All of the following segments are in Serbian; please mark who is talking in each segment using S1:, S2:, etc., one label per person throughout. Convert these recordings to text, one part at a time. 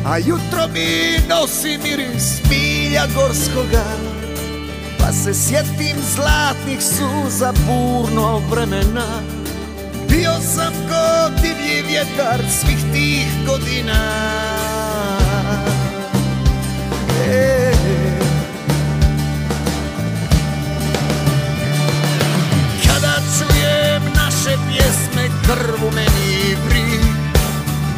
S1: a jutro mi nosi miris milja gorskoga, pa se sjetim zlatnih suza burnog vremena. Bio sam ko divlji vjetar svih tih godina. Kada čujem naše pjesme, krv u meni vri.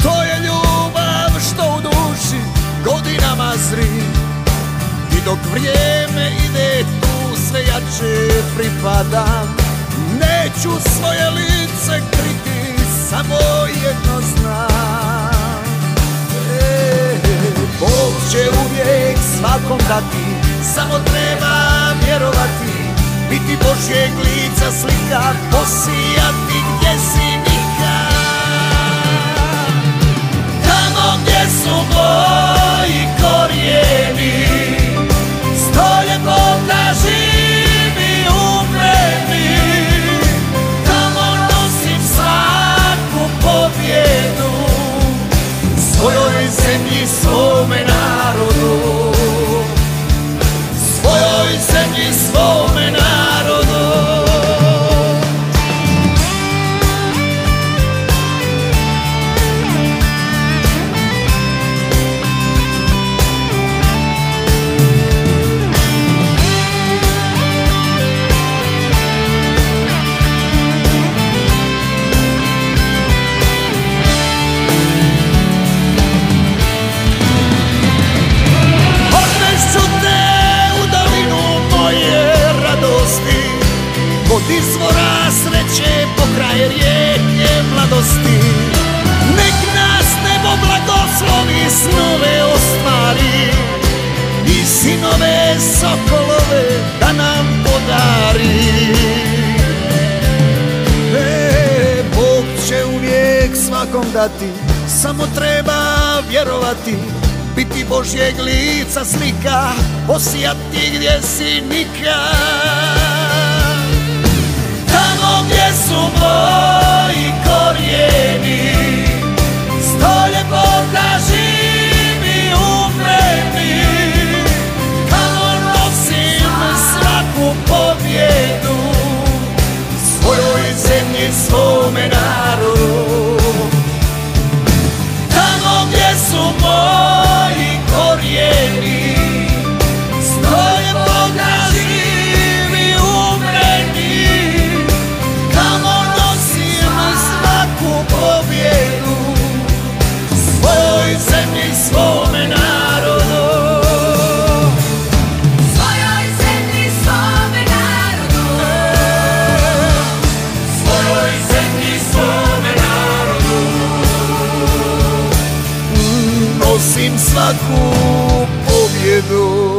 S1: To je ljubav što u duši godinama zri. I dok vrijeme ide tu sve jače pripadam. Neću svoje lice kriti, samo jedno znam. Bog će uvijek svakom dati, samo treba vjerovati. Biti Božjeg lica slika, posijati gdje si nikad. Tamo gdje su moji korijeni, sto ljepota živi u meni. Tamo nosim svaku pobjedu, svojoj zemlji, svome narodu. Svojoj zemlji, svome narodu. Od izvora sreće pokraj rijeke mladosti. Nek nas nebo blagoslovi, snove ostvari i sinove sokolove da nam podari. Bog će uvijek svakom dati, samo treba vjerovati. Biti Božjeg lica slika, posijati gdje si nikad. Tamo gdje su moji korijeni, sto ljepota živi u meni. Tamo nosim svaku pobjedu, svojoj zemlji, svome narodu. Tamo gdje su moji korijeni, sto ljepota živi u meni. Pobjedu svojoj zemlji, svome narodu.
S2: Svojoj zemlji, svome narodu.
S1: Svojoj zemlji, svome narodu. Nosim svaku pobjedu.